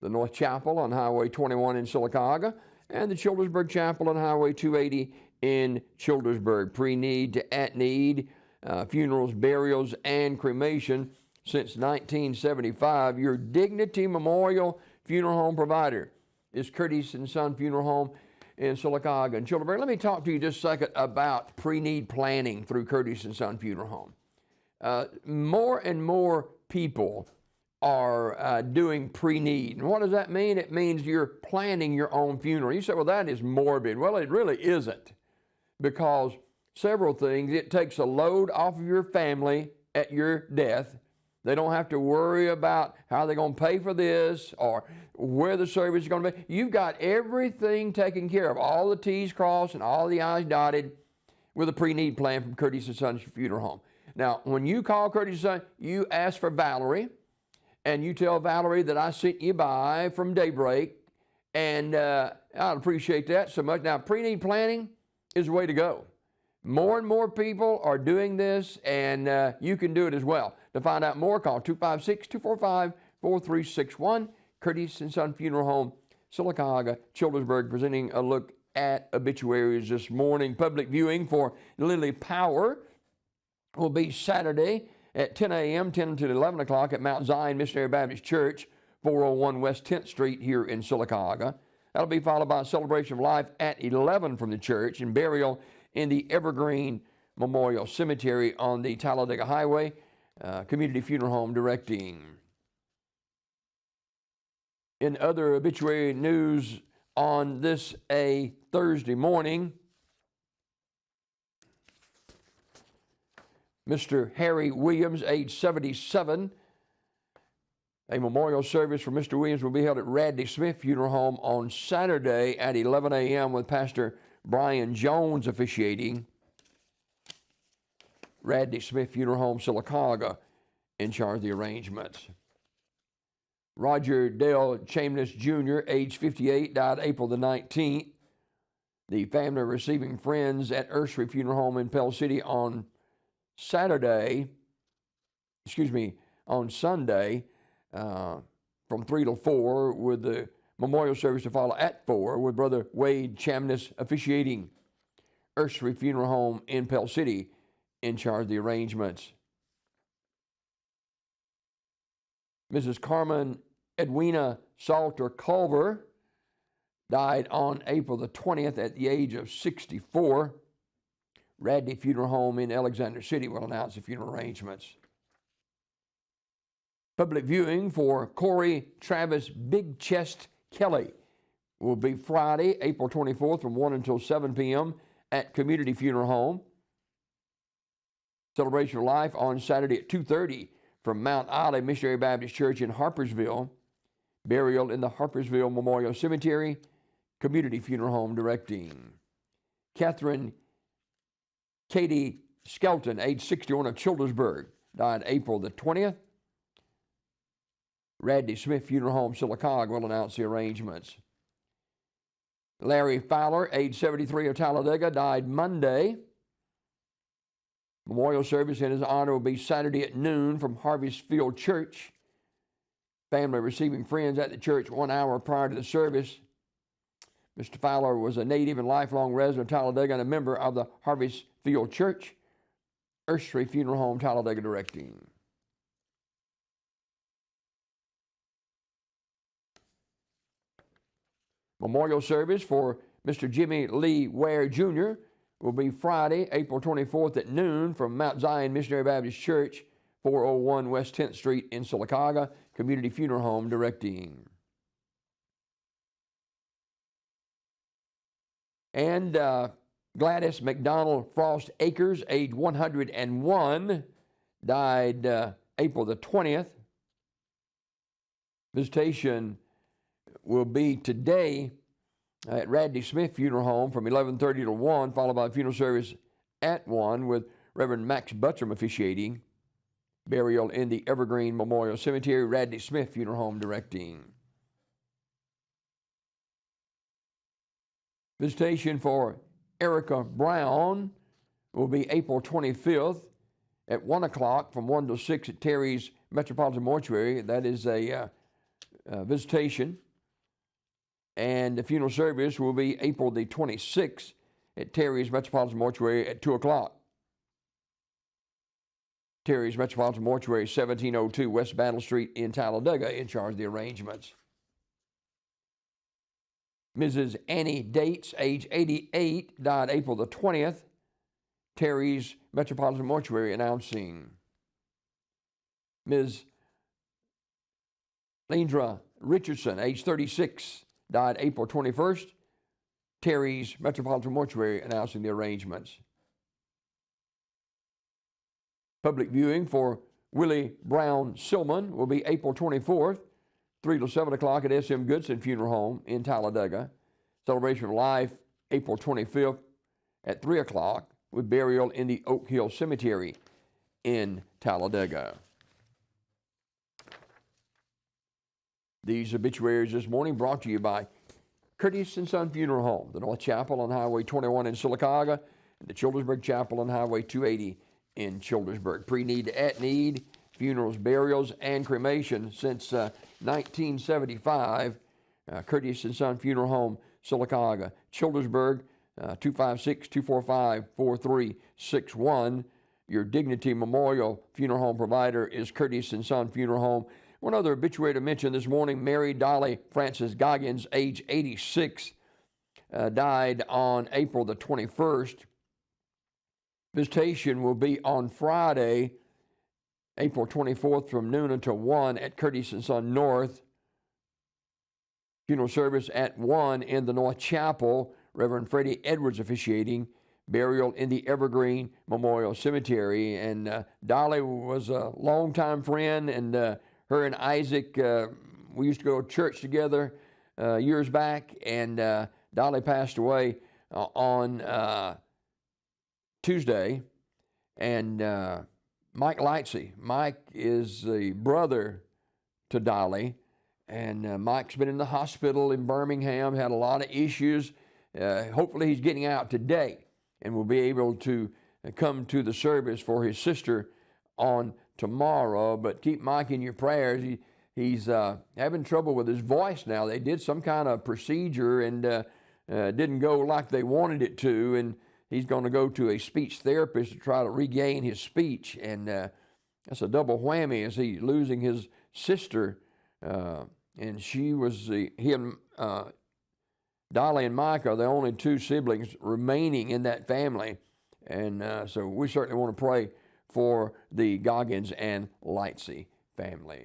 the North Chapel on Highway 21 in Sylacauga, and the Childersburg Chapel on Highway 280 in Childersburg. Pre-need to at-need, funerals, burials, and cremation since 1975. Your Dignity Memorial Funeral Home provider is Curtis & Son Funeral Home in Sylacauga and Childersburg. Let me talk to you just a second about pre-need planning through Curtis & Son Funeral Home. More and more people are doing pre-need. And what does that mean? It means you're planning your own funeral. You say, well, that is morbid. Well, it really isn't, because several things. It takes a load off of your family at your death. They don't have to worry about how they're going to pay for this or where the service is going to be. You've got everything taken care of, all the T's crossed and all the I's dotted with a pre-need plan from Curtis & Son Funeral Home. Now, when you call Curtis & Son, you ask for Valerie, and you tell Valerie that I sent you by from Daybreak, and I'd appreciate that so much. Now, pre-need planning is the way to go. More and more people are doing this, and you can do it as well. To find out more, call 256-245-4361, Curtis & Son Funeral Home, Sylacauga, Childersburg, presenting a look at obituaries this morning. Public viewing for Lily Power will be Saturday at 10 a.m., 10 to 11 o'clock at Mount Zion Missionary Baptist Church, 401 West 10th Street here in Sylacauga. That'll be followed by a celebration of life at 11 from the church and burial in the Evergreen Memorial Cemetery on the Talladega Highway. Community Funeral Home directing. In other obituary news on this a Thursday morning, Mr. Harry Williams, age 77. A memorial service for Mr. Williams will be held at Radley Smith Funeral Home on Saturday at 11 a.m. with Pastor Brian Jones officiating. Radley Smith Funeral Home, Sylacauga, in charge of the arrangements. Roger Dale Chamness Jr., age 58, died April the 19th. The family receiving friends at Ursery Funeral Home in Pell City on Sunday, from 3 to 4, with the memorial service to follow at 4, with Brother Wade Chamness officiating. Ursery Funeral Home in Pell City, in charge of the arrangements. Mrs. Carmen Edwina Salter Culver died on April the 20th at the age of 64. Radley Funeral Home in Alexander City will announce the funeral arrangements. Public viewing for Corey Travis Big Chest Kelly will be Friday, April 24th from 1 until 7 p.m. at Community Funeral Home. Celebration of life on Saturday at 2:30 from Mount Olive Missionary Baptist Church in Harpersville. Burial in the Harpersville Memorial Cemetery. Community Funeral Home directing. Catherine Katie Skelton, age 61, of Childersburg, died April the 20th. Radley Smith Funeral Home, Sylacauga, will announce the arrangements. Larry Fowler, age 73, of Talladega, died Monday. Memorial service in his honor will be Saturday at noon from Harvest Field Church. Family receiving friends at the church 1 hour prior to the service. Mr. Fowler was a native and lifelong resident of Talladega and a member of the Harvest Field Church. Ursery Funeral Home, Talladega, directing. Memorial service for Mr. Jimmy Lee Ware Jr. will be Friday, April 24th at noon from Mount Zion Missionary Baptist Church, 401 West 10th Street in Sylacauga. Community Funeral Home directing. And Gladys McDonald Frost Akers, age 101, died April the 20th. Visitation will be today at Radley Smith Funeral Home from 11:30 to 1, followed by a funeral service at 1 with Reverend Max Buttram officiating. Burial in the Evergreen Memorial Cemetery. Radley Smith Funeral Home directing. Visitation for Erica Brown will be April 25th at 1 o'clock from 1 to 6 at Terry's Metropolitan Mortuary. That is a visitation. And the funeral service will be April the 26th at Terry's Metropolitan Mortuary at 2 o'clock. Terry's Metropolitan Mortuary, 1702 West Battle Street in Talladega, in charge of the arrangements. Mrs. Annie Dates, age 88, died April the 20th. Terry's Metropolitan Mortuary announcing. Ms. Lindra Richardson, age 36, died April 21st. Terry's Metropolitan Mortuary announcing the arrangements. Public viewing for Willie Brown Silman will be April 24th, 3 to 7 o'clock at S.M. Goodson Funeral Home in Talladega. Celebration of Life, April 25th at 3 o'clock, with burial in the Oak Hill Cemetery in Talladega. These obituaries this morning brought to you by Curtis & Son Funeral Home, the North Chapel on Highway 21 in Sylacauga, and the Childersburg Chapel on Highway 280 in Childersburg. Pre-need to at-need, funerals, burials, and cremation since 1975. Curtis & Son Funeral Home, Sylacauga. Childersburg, 256-245-4361. Your Dignity Memorial Funeral Home provider is Curtis & Son Funeral Home. One other obituary to mention this morning, Mary Dolly Frances Goggins, age 86, died on April the 21st. Visitation will be on Friday, April 24th from noon until 1 at Curtis & Son North. Funeral service at 1 in the North Chapel. Reverend Freddie Edwards officiating. Burial in the Evergreen Memorial Cemetery. And Dolly was a longtime friend, and her and Isaac, we used to go to church together years back, and Dolly passed away on Tuesday. And Mike Lightsey. Mike is the brother to Dolly, and Mike's been in the hospital in Birmingham, had a lot of issues. Hopefully he's getting out today and will be able to come to the service for his sister on tomorrow. But keep Mike in your prayers. He's having trouble with his voice now. They did some kind of procedure and didn't go like they wanted it to, and he's going to go to a speech therapist to try to regain his speech, and that's a double whammy as he's losing his sister, and he and Dolly and Mike are the only two siblings remaining in that family, and so we certainly want to pray for the Goggins and Lightsey family.